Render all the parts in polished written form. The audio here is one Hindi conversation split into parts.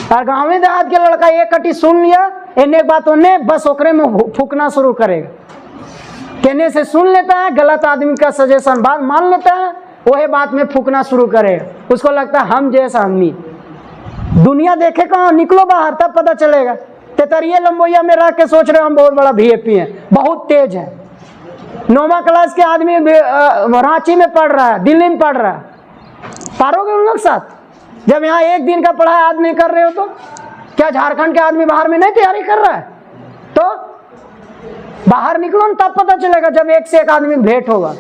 और गाँव में देहात के लड़का एक कटी सुन लिया, इन्हें बात उन्हें बस ओकरे में फूकना शुरू करेगा। कहने से सुन लेता है, गलत आदमी का सजेशन बात मान लेता है, वही बात में फूकना शुरू करेगा। उसको लगता है हम जैसा आदमी। दुनिया देखे कहाँ, निकलो बाहर तब पता चलेगा। तेतरिया लंबोइया में रह के सोच रहे हम बहुत बड़ा वीआईपी है, बहुत तेज है। 9वां क्लास के आदमी रांची में पढ़ रहा है, दिल्ली में पढ़ रहा है, पारोगे उन लोग साथ? जब यहाँ एक दिन का पढ़ाई आज नहीं कर रहे हो तो क्या झारखंड के आदमी बाहर में नहीं तैयारी कर रहा है? तो बाहर निकलो न तब पता चलेगा, जब एक से एक आदमी भेंट होगा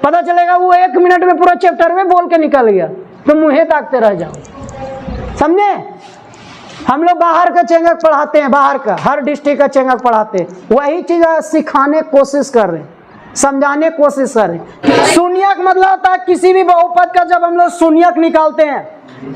पता चलेगा। वो 1 मिनट में पूरा चैप्टर में बोल के निकल गया, तो मुँहे ताकते रह जाओ। समझे? हम लोग बाहर का चेंगक पढ़ाते हैं, बाहर का हर डिस्ट्रिक्ट का चेंगक पढ़ाते हैं। वही चीज सिखाने की कोशिश कर रहे हैं, समझाने की कोशिश कर रहे हैं। शून्यक मतलब होता है किसी भी बहुपद का जब हम लोग शून्यक निकालते हैं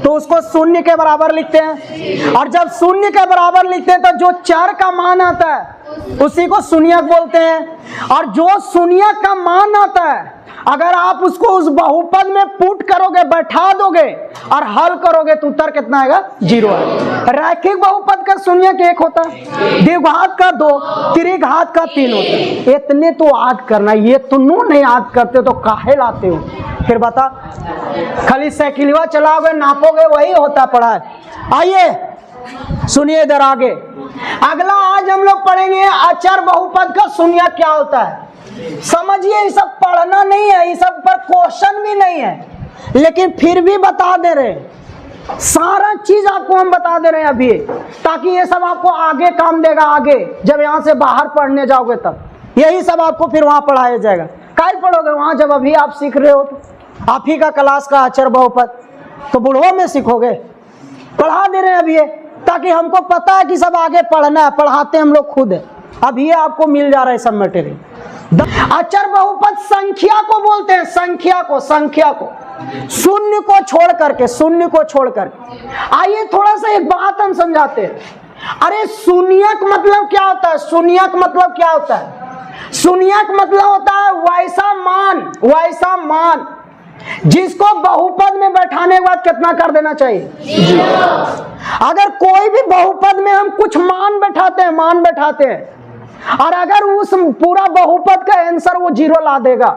तो उसको शून्य के बराबर लिखते हैं, और जब शून्य के बराबर लिखते हैं तो जो चर का मान आता है उसी को शून्यक बोलते हैं। और जो शून्यक का मान आता है अगर आप उसको उस बहुपद में पुट करोगे, बैठा दोगे और हल करोगे तो उत्तर कितना आएगा? 0 है। रैखिक बहुपद का शून्यक 1 होता है, द्विघात का 2, त्रिघात का 3 होता है। इतने तो याद करना, ये तुम नहीं याद करते तो काहे लाते हो? फिर बता, खाली साइकिलवा चलाओगे नापोगे वही होता पढ़ाई। आइए सुनिए इधर आगे। अगला आज हम लोग पढ़ेंगे अचर बहुपद का शून्यक क्या होता है। समझिए, ये सब पढ़ना नहीं है, ये सब पर क्वेश्चन भी नहीं है, लेकिन फिर भी बता दे रहे, सारा चीज आपको हम बता दे रहे हैं अभी, ताकि ये सब आपको आगे काम देगा। आगे जब यहाँ से बाहर पढ़ने जाओगे तब यही सब आपको फिर वहां पढ़ाया जाएगा। काय पढ़ोगे वहां जब अभी आप सीख रहे हो तो? आप ही का क्लास का अचर बहुपद तो बुढ़वा में सीखोगे। पढ़ा दे रहे हैं अभी, ताकि हमको पता है कि सब आगे पढ़ना है, पढ़ाते हम लोग खुद है। अब ये आपको मिल जा रहा है सब मटेरियल। अचर बहुपद संख्या को बोलते हैं, संख्या को शून्य को छोड़ करके, शून्य को छोड़ करके। आइए थोड़ा सा एक बात हम समझाते हैं। अरे शून्यक मतलब क्या होता है? शून्यक मतलब क्या होता है? शून्यक मतलब होता है वैसा मान जिसको बहुपद में बैठाने के बाद कितना कर देना चाहिए? 0। अगर कोई भी बहुपद में हम कुछ मान बैठाते हैं और अगर उस पूरा बहुपद का आंसर वो 0 ला देगा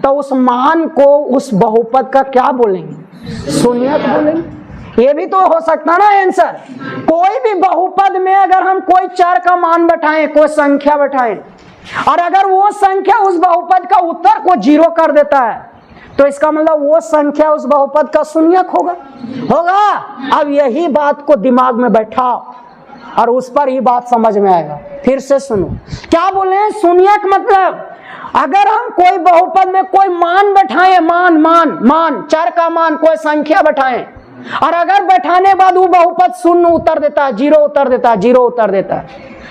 तो उस मान को, उस बहुपद का क्या बोलेंगे? शून्यक बोलेंगे। ये भी तो हो सकता ना आंसर। कोई भी बहुपद में अगर हम कोई चर का मान बैठाएं, कोई संख्या बैठाएं, और अगर वो संख्या उस बहुपद का उत्तर को 0 कर देता है तो इसका मतलब वो संख्या उस बहुपद का शून्यक होगा। अब यही बात को दिमाग में बैठाओ और उस पर ही बात समझ में आएगा। फिर से सुनो, क्या बोले? शून्यक मतलब अगर हम कोई बहुपद में कोई मान बैठाएं, मान चर का मान, कोई संख्या बैठाएं, और अगर बैठाने बाद वो बहुपद शून्य उत्तर देता है, 0 उत्तर देता है,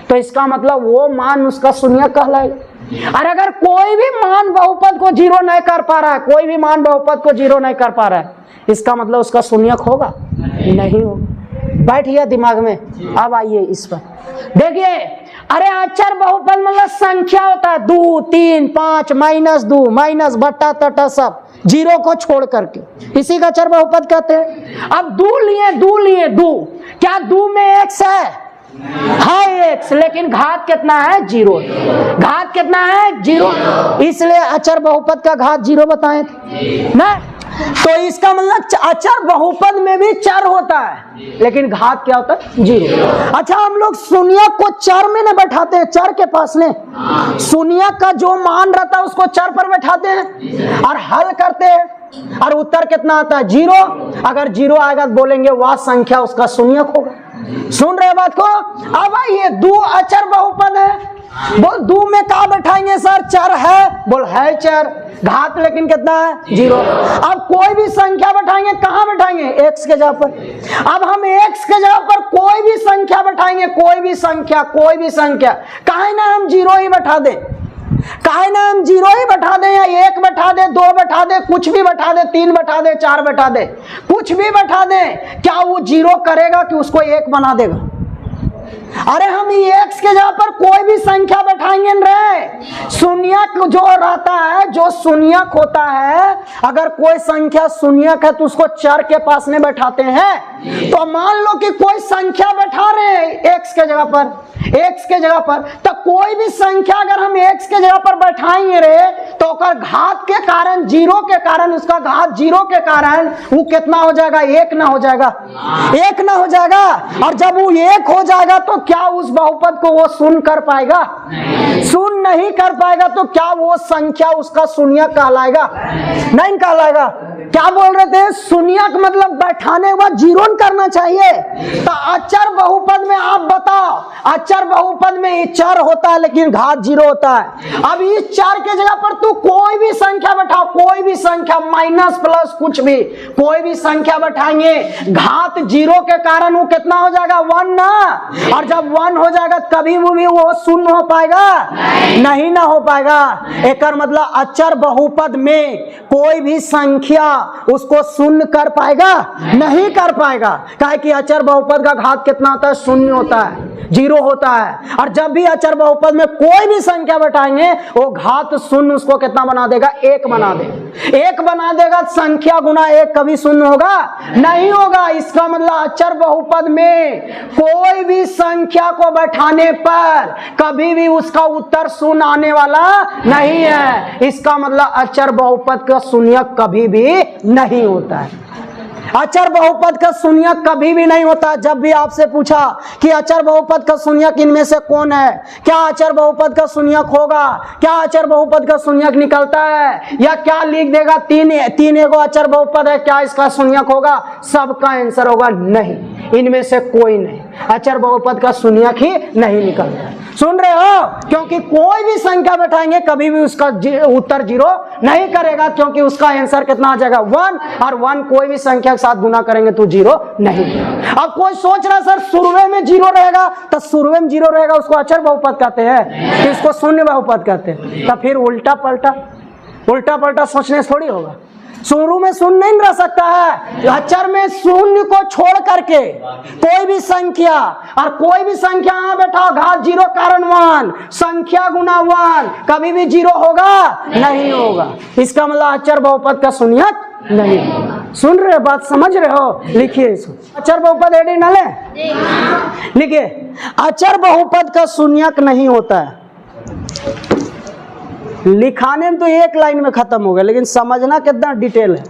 तो इसका मतलब वो मान उसका शून्यक कहलाएगा। और अगर कोई भी मान बहुपद को 0 नहीं कर पा रहा है, इसका मतलब उसका शून्यक होगा? नहीं होगा। बैठिए दिमाग में। अब आइए इस पर देखिए। अरे अचर बहुपद मतलब संख्या होता है, 2, 3, 5, -2, माइनस बट्टा तट्टा सब 0 को छोड़ करके, इसी का अचर बहुपद कहते हैं। अब दो लिए, क्या 2 में x है x, लेकिन घात कितना है? 0। घात कितना है? 0। इसलिए अचर बहुपद का घात 0 बताए थे ना। तो इसका मतलब अचर बहुपद में भी चर होता है, लेकिन घात क्या होता है? 0। अच्छा, हम लोग शून्यक को चर में न बैठाते हैं, चर के पास ने शून्यक का जो मान रहता है उसको चर पर बैठाते हैं और हल करते हैं, और उत्तर कितना आता है? 0। अगर 0 आएगा तो बोलेंगे वह संख्या उसका शून्यक होगा। सुन रहे बात को? अब आइए, 2 अचर बहुपद है। बोल 2 में कहा बैठाएंगे सर? चर है। बोल है चर। घात लेकिन कितना है? 0। अब कोई भी संख्या बैठाएंगे, कहाँ बैठाएंगे? x के जगह पर। अब हम x के जगह पर कोई भी संख्या बैठाएंगे, कोई भी संख्या, काहे ना हम 0 ही बैठा दें, या 1 बैठा दे, 2 बैठा दे, कुछ भी बैठा दे, 3 बैठा दे, 4 बैठा दे, कुछ भी बैठा दे, क्या वो 0 करेगा कि उसको 1 बना देगा? अरे हम x के जगह पर कोई भी संख्या बैठाएंगे रे। शून्यक जो रहता है, जो शून्यक होता है, अगर कोई संख्या शून्यक है तो उसको चर के पास में बैठाते हैं। तो मान लो कि कोई संख्या के जगह पर, x के जगह पर, तो कोई भी संख्या अगर हम x के जगह पर बैठाएंगे रे तो ओकर घात के कारण, जीरो के कारण, उसका घात जीरो के कारण वो कितना हो जाएगा? एक ना हो जाएगा? एक ना हो जाएगा। और जब वो एक हो जाएगा तो क्या उस बहुपद को वो शून्य कर पाएगा? शून्य नहीं कर पाएगा। तो क्या वो संख्या उसका शून्यक कहलाएगा? नहीं कहलाएगा। क्या बोल रहे थे? शून्यक मतलब बैठाने के बाद जीरो करना चाहिए। तो अचर बहुपद में आप बताओ, अचर बहुपद में चर होता है लेकिन घात जीरो होता है। अब इस चर के जगह पर तू कोई भी संख्या बैठाओ, कोई भी संख्या, माइनस प्लस कुछ भी, कोई भी संख्या बैठाएंगे, घात जीरो के कारण वो कितना हो जाएगा? 1 ना। और जब 1 हो जाएगा कभी भी वो शून्य हो पाएगा? नहीं ना हो पाएगा। एक मतलब अचर बहुपद में कोई भी संख्या उसको शून्य कर पाएगा? नहीं कर पाएगा। काहे कि अचर बहुपद का घात कितना होता है? शून्य होता है, जीरो होता है। और जब भी अचर बहुपद में कोई भी संख्या बैठाएंगे वो घात शून्य उसको कितना बना देगा? एक बना देगा। एक बना देगा। संख्या गुना एक कभी शून्य होगा? नहीं होगा। इसका मतलब अचर बहुपद में कोई भी संख्या को बैठाने पर कभी भी उसका उत्तर शून्य आने वाला नहीं है। इसका मतलब अचर बहुपद का शून्यक कभी भी नहीं होता है। अचर बहुपद का शून्यक कभी भी नहीं होता। जब भी आपसे पूछा कि अचर बहुपद का शून्यक इनमें से कौन है, क्या अचर बहुपद का शून्यक होगा, क्या अचर बहुपद का शून्यक निकलता है, या क्या लिख देगा तीन एगो अचर बहुपद है, क्या इसका शून्यक होगा? सबका आंसर होगा नहीं, इनमें से कोई नहीं। अचर बहुपद का शून्यक ही नहीं निकलता। सुन रहे हो? क्योंकि कोई भी संख्या बैठाएंगे कभी भी उसका उत्तर जीरो नहीं करेगा, क्योंकि उसका आंसर कितना आ जाएगा? 1। और 1 कोई भी संख्या के साथ गुना करेंगे तो जीरो नहीं। अब कोई सोच रहा सर शुरुए में जीरो रहेगा, तो शुरुए में जीरो रहेगा उसको अचर बहुपद कहते हैं, तो इसको शून्य बहुपद कहते हैं। तो फिर उल्टा पलटा सोचने से थोड़ी होगा। शुरू में शून्य नहीं रह सकता है। अचर में शून्य को छोड़ करके कोई भी संख्या, और कोई भी संख्या यहाँ बैठा, घात जीरो कारण 1, संख्या गुना 1, कभी भी जीरो होगा? नहीं होगा। इसका मतलब अचर बहुपद का शून्यक नहीं। सुन रहे बात, समझ रहे हो? लिखिए इसको। अचर बहुपद एडी न ले, लिखिए अचर बहुपद का शून्यक नहीं होता है। लिखाने में तो एक लाइन में खत्म हो गया, लेकिन समझना कितना डिटेल है।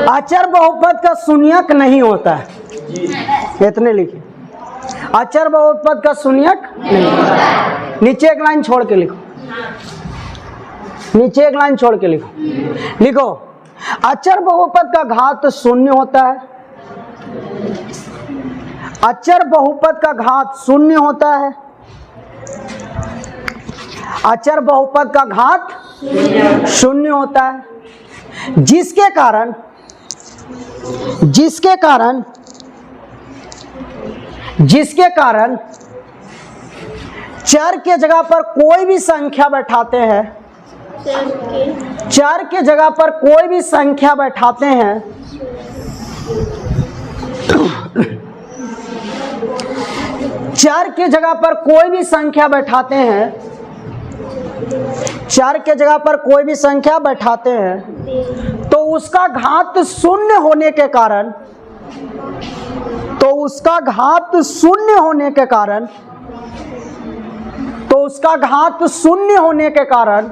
अचर बहुपद का शून्यक नहीं होता है, इतने लिखिए। अचर बहुपद का शून्यक नहीं होता है। नीचे एक लाइन छोड़ के लिखो, नीचे एक लाइन छोड़ के लिखो। लिखो अचर बहुपद का घात शून्य होता है। अचर बहुपद का घात शून्य होता है। अचर बहुपद का घात शून्य होता है, जिसके कारण चर के जगह पर कोई भी संख्या बैठाते हैं, चर के जगह पर कोई भी संख्या बैठाते हैं, चर के जगह पर कोई भी संख्या बैठाते हैं, चर के जगह पर कोई भी संख्या बैठाते हैं, तो उसका घात शून्य होने के कारण, तो उसका घात शून्य होने के कारण, तो उसका घात शून्य होने के कारण,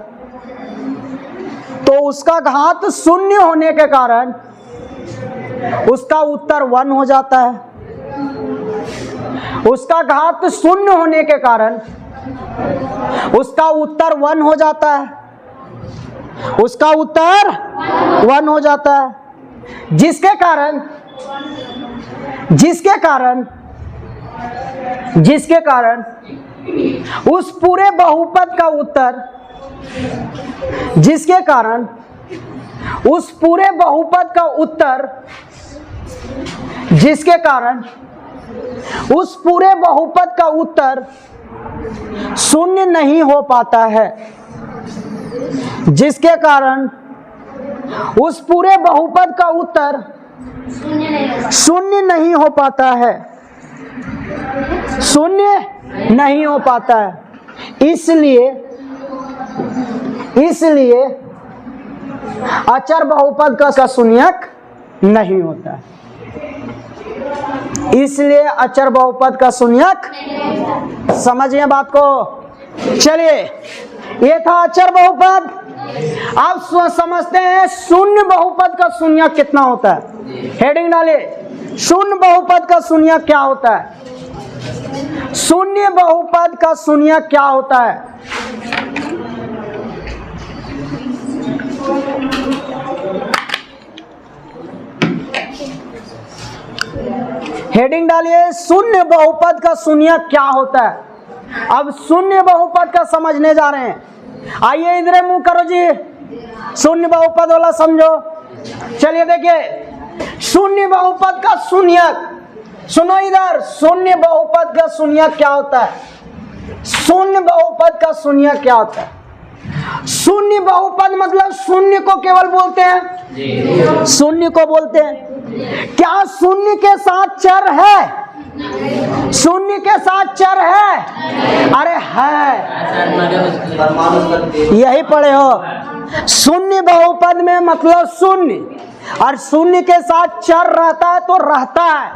तो उसका घात शून्य होने के कारण उसका उत्तर 1 हो जाता है। उसका घात शून्य होने के कारण उसका उत्तर 1 हो जाता है। उसका उत्तर 1 हो जाता है, जिसके कारण उस पूरे बहुपद का उत्तर, जिसके कारण उस पूरे बहुपद का उत्तर, जिसके कारण उस पूरे बहुपद का उत्तर शून्य नहीं हो पाता है, जिसके कारण उस पूरे बहुपद का उत्तर शून्य नहीं हो पाता है, शून्य नहीं हो पाता है। इसलिए इसलिए अचर बहुपद का शून्यक नहीं होता है। इसलिए अचर बहुपद का शून्यक, समझिए बात को। चलिए, ये था अचर बहुपद। अब समझते हैं शून्य बहुपद का शून्यक कितना होता है। हेडिंग डालिए, शून्य बहुपद का शून्यक क्या होता है। शून्य बहुपद का शून्यक क्या होता है। हेडिंग डालिए, शून्य बहुपद का शून्यक क्या होता है। अब शून्य बहुपद का समझने जा रहे हैं। आइए इधर मुंह करो जी, शून्य बहुपद वाला समझो। चलिए देखिए, शून्य बहुपद का शून्यक, सुनो इधर, शून्य बहुपद का शून्यक क्या होता है। शून्य बहुपद का शून्यक क्या होता है। शून्य बहुपद मतलब शून्य को केवल बोलते हैं, शून्य को बोलते हैं। क्या शून्य के साथ चर है। शून्य के साथ चर है। अरे है, यही पढ़े हो। शून्य बहुपद में मतलब शून्य, और शून्य के साथ चर रहता है तो रहता है।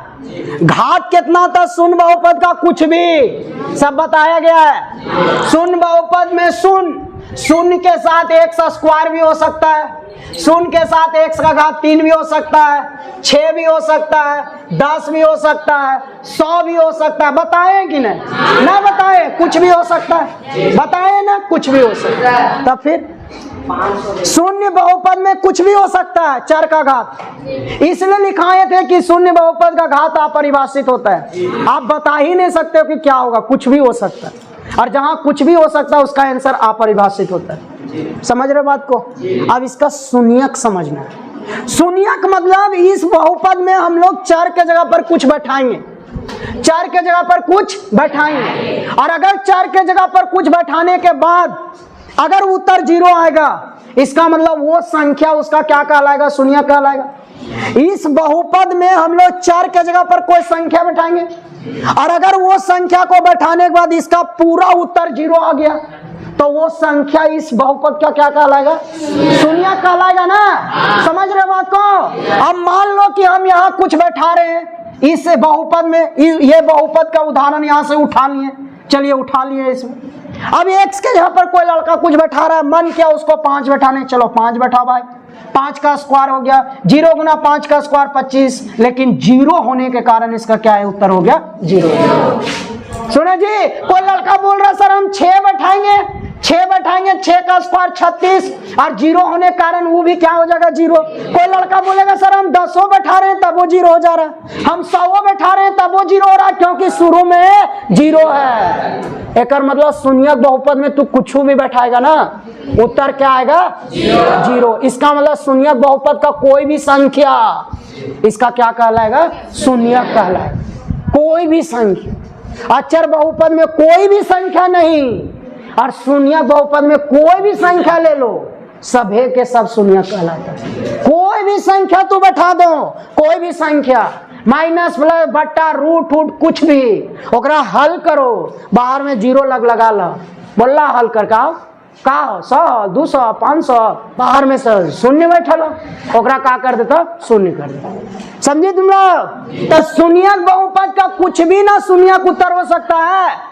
घात कितना था शून्य बहुपद का, कुछ भी, सब बताया गया है। शून्य बहुपद में शून्य के साथ एक्स स्क्वायर भी हो सकता है, शून्य के साथ एक्स का घात 3 भी हो सकता है, 6 भी हो सकता है, 10 भी हो सकता है, 100 भी हो सकता है। बताए कि नहीं? ना बताए, कुछ भी हो सकता है। बताए ना, कुछ भी हो सकता है। तब फिर शून्य बहुपद में कुछ भी हो सकता है, चर का घात। इसलिए लिखाए थे कि शून्य बहुपद का घात अपरिभाषित होता है। आप बता ही नहीं सकते हो कि क्या होगा, कुछ भी हो सकता है। और जहां कुछ भी हो सकता है उसका आंसर अपरिभाषित होता है। समझ रहे बात को। अब इसका शून्यक समझना। शून्यक मतलब इस बहुपद में हम लोग चर के जगह पर कुछ बैठाएंगे, चर के जगह पर कुछ बैठाएंगे, और अगर चर के जगह पर कुछ बैठाने के बाद अगर उत्तर 0 आएगा, इसका मतलब वो संख्या उसका क्या कहलाएगा, शून्यक कहलाएगा। इस बहुपद में हम लोग चर के जगह पर कोई संख्या बैठाएंगे, और अगर वो संख्या को बैठाने के बाद इसका पूरा उत्तर 0 आ गया, तो वो संख्या इस बहुपद का क्या कहलाएगा, शून्यक कहलाएगा ना। समझ रहे बात को। अब मान लो कि हम यहाँ कुछ बैठा रहे हैं इस बहुपद में, ये बहुपद का उदाहरण यहाँ से उठा लिए। चलिए उठा लिए इसमें। अब एक्स के जगह पर कोई लड़का कुछ बैठा रहा है, मन किया उसको 5 बैठाने, चलो 5 बैठा भाई। 5 का स्क्वायर हो गया 0 गुना 5 का स्क्वायर 25, लेकिन 0 होने के कारण इसका क्या है, उत्तर हो गया 0। सुने जी, कोई लड़का बोल रहा सर हम 6 बैठाएंगे, 6 बैठाएंगे, 6 का स्क्वायर 36, और 0 होने के कारण वो भी क्या हो जाएगा, 0। कोई लड़का बोलेगा सर हम 10 बैठा रहे हैं तब वो 0 हो जा रहा है, हम 100 बैठा रहे हैं तब वो 0 हो रहा है, क्योंकि शुरू में 0 है। एक मतलब शून्यक बहुपद में तू कुछ भी बैठाएगा ना, उत्तर क्या आएगा, 0। इसका मतलब शून्यक बहुपद का कोई भी संख्या इसका क्या कहलाएगा, शून्यक कहलाएगा। कोई भी संख्या, अचर बहुपद में कोई भी संख्या नहीं, और शून्यक बहुपद में कोई भी संख्या ले लो, सभे के सब शून्यक कहलाता है। कोई भी संख्या तू बैठा दो, कोई भी संख्या, माइनस प्लस बट्टा रूट वूट कुछ भी, ओकरा हल करो, बाहर में 0 लगा ला, बोला हल कर का 100 200 500, बाहर में शून्य बैठल, ओकरा का कर देता, शून्य कर देता। समझे तुम लोग। तो शून्यक बहुपद का कुछ भी ना शून्यक उत्तर हो सकता है।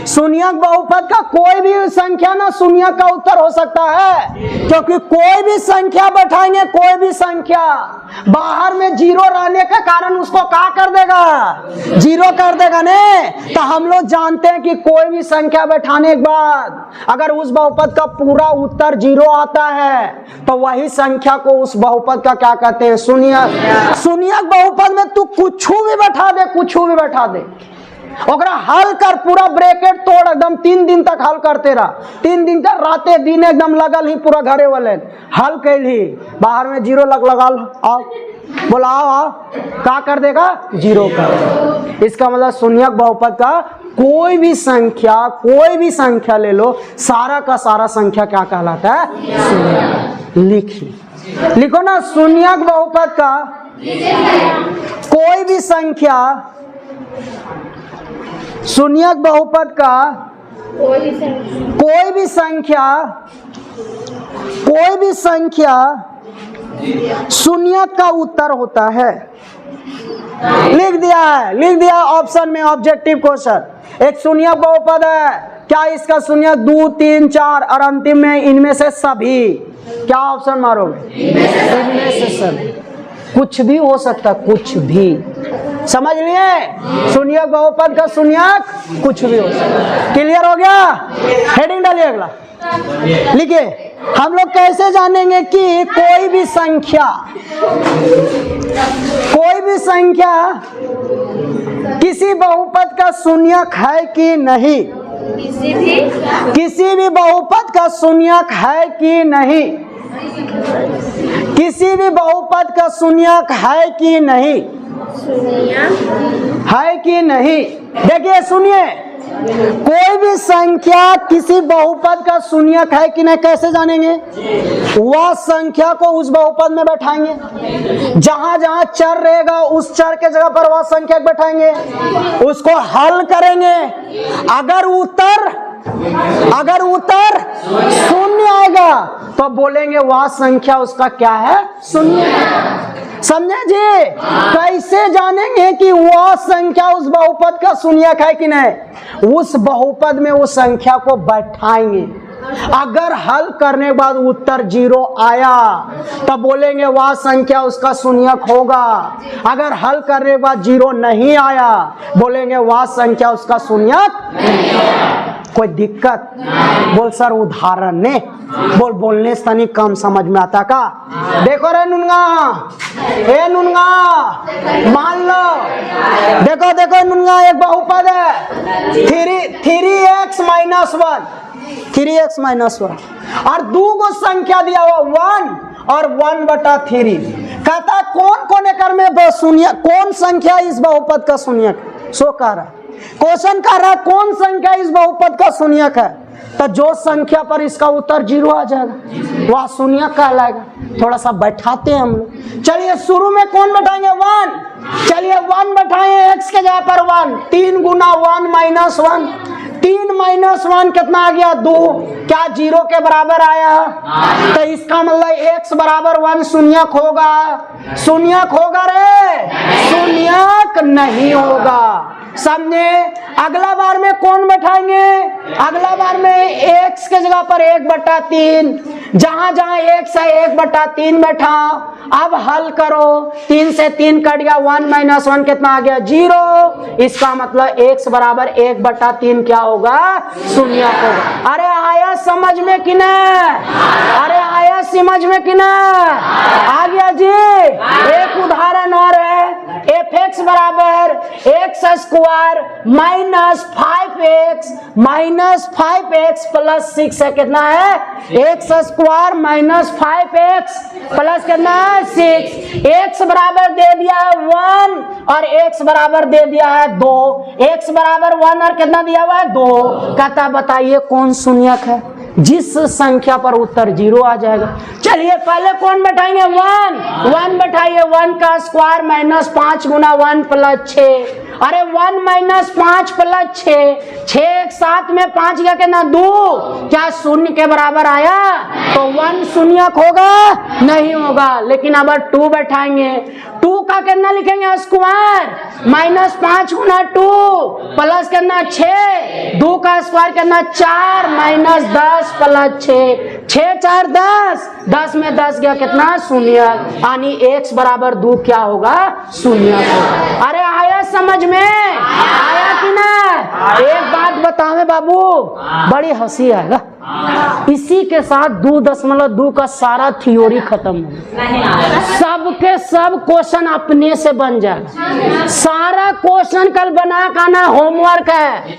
शून्यक बहुपद का कोई भी संख्या ना शून्यक का उत्तर हो सकता है, क्योंकि कोई भी संख्या बैठाएंगे, कोई भी संख्या बाहर में 0 रहने के कारण उसको क्या कर देगा, 0 कर देगा ने। तो हम लोग जानते हैं कि कोई भी संख्या बैठाने के बाद अगर उस बहुपद का पूरा उत्तर 0 आता है, तो वही संख्या को उस बहुपद का क्या कहते हैं, शून्यक। शून्यक बहुपद में तू कुछ भी बैठा दे, कुछ भी बैठा दे, ओकरा हल कर, पूरा ब्रैकेट तोड़, एकदम 3 दिन तक हल करते रहा, 3 दिन तक राते दिन एकदम लगल ही पूरा घरे वाले हल कैल ही, बाहर में 0 लगा, आओ बोला आओ, क्या कर देगा, 0 कर। इसका मतलब शून्यक बहुपद का कोई भी संख्या ले लो, सारा का सारा संख्या क्या कहलाता है, शून्यक। लिखो ना, शून्यक बहुपद का कोई भी संख्या, शून्यक बहुपद का कोई भी संख्या शून्य का उत्तर होता है। लिख दिया ऑप्शन में ऑब्जेक्टिव क्वेश्चन। एक शून्य बहुपद है, क्या इसका शून्य 2, 3, 4 और अंतिम में इनमें से सभी, क्या ऑप्शन मारोगे? इनमें से सभी। कुछ भी हो सकता, कुछ भी, समझ लिए? शून्य बहुपद का शून्यक कुछ भी हो सकता। क्लियर हो गया? हेडिंग डालिए अगला। लिखिए, हम लोग कैसे जानेंगे कि कोई भी संख्या किसी बहुपद का शून्यक है कि नहीं? किसी भी बहुपद का शून्यक है कि नहीं? किसी भी बहुपद का शून्यक है कि नहीं? है कि नहीं? देखिए सुनिए, कोई भी संख्या किसी बहुपद का शून्यक है कि नहीं कैसे जानेंगे? वह संख्या को उस बहुपद में बैठाएंगे, जहां जहां चर रहेगा उस चर के जगह पर वह संख्या बैठाएंगे, उसको हल करेंगे। अगर उत्तर शून्य आएगा तो बोलेंगे वह संख्या उसका क्या है? शून्य। समझे जी? कैसे जानेंगे कि वह संख्या उस बहुपद का शून्यक है कि नहीं? उस बहुपद में उस संख्या को बैठाएंगे। अगर हल करने के बाद उत्तर 0 आया तब बोलेंगे वह संख्या उसका शून्यक होगा। अगर हल करने के बाद 0 नहीं आया बोलेंगे वह संख्या उसका शून्यक। कोई दिक्कत? बोल सर उदाहरण ने बोलने से तनी कम समझ में आता का? देखो रे नुनगा, मान लो, देखो नुनगा, एक बहुपद है 3x-1 और दो को संख्या दिया हुआ 1 और 1/3। कहता कौन एकर में शून्य, कौन संख्या इस बहुपद का शून्यक? सो कह रहा क्वेश्चन कर रहा कौन संख्या इस बहुपद का शून्यक है? तो जो संख्या पर इसका उत्तर 0 आ जाएगा वह शून्यक कहलाएगा। थोड़ा सा बैठाते हैं हम लोग। चलिए शुरू में कौन बैठाएंगे? 1। चलिए 1 बैठाएं x के जगह पर 1। 3 गुना 1 माइनस 1। 3 माइनस 1 कितना आ गया? 2। क्या 0 के बराबर आया? तो इसका मतलब x बराबर 1 शून्यक होगा। शून्यक होगा रे? शून्यक नहीं होगा। समझे? अगला बार में कौन बैठाएंगे? अगला बार में x के जगह पर 1/3। जहां जहां x है 1/3 बैठाओ। अब हल करो, 3 से 3 कट गया, 1 माइनस 1 कितना आ गया? 0। इसका मतलब x बराबर 1/3 क्या होगा? शून्यक होगा। अरे आया समझ में कि नहीं? अरे आया समझ में कि नहीं? आ गया जी? एक उदाहरण और है। fx बराबर x² माइनस 5x प्लस 6 है। कितना है? x² माइनस 5x प्लस कितना है? 6। x बराबर दे दिया है 1 और x बराबर दे दिया है 2। x बराबर 1 और कितना दिया हुआ है? 2। कहता बताइए कौन शून्यक है? जिस संख्या पर उत्तर 0 आ जाएगा। चलिए पहले कौन बैठाएंगे? 1 बैठाइए। 1 का स्क्वायर माइनस 5 गुना 1 प्लस 6। अरे 1 माइनस 5 प्लस 6, 6 एक साथ में 5 का कितना? 2। क्या शून्य के बराबर आया? तो 1 शून्यक होगा? नहीं होगा। लेकिन अब 2 बैठाएंगे। 2 का कितना लिखेंगे? स्क्वायर माइनस 5 गुना 2 प्लस कितना? 6। 2 का स्क्वायर कितना? 4 माइनस 10 प्लस 6। 6 4 10, 10 में 10 गया कितना? शून्यक। यानी x बराबर 2 क्या होगा? शून्यक होगा। अरे आया समझ में? आया कि ना? एक बात बतावे बाबू, बड़ी हंसी आएगा। इसी के साथ 2.2 का सारा थ्योरी खत्म हो। सब के सब क्वेश्चन अपने से बन जाए। सारा क्वेश्चन कल बना का ना होमवर्क है।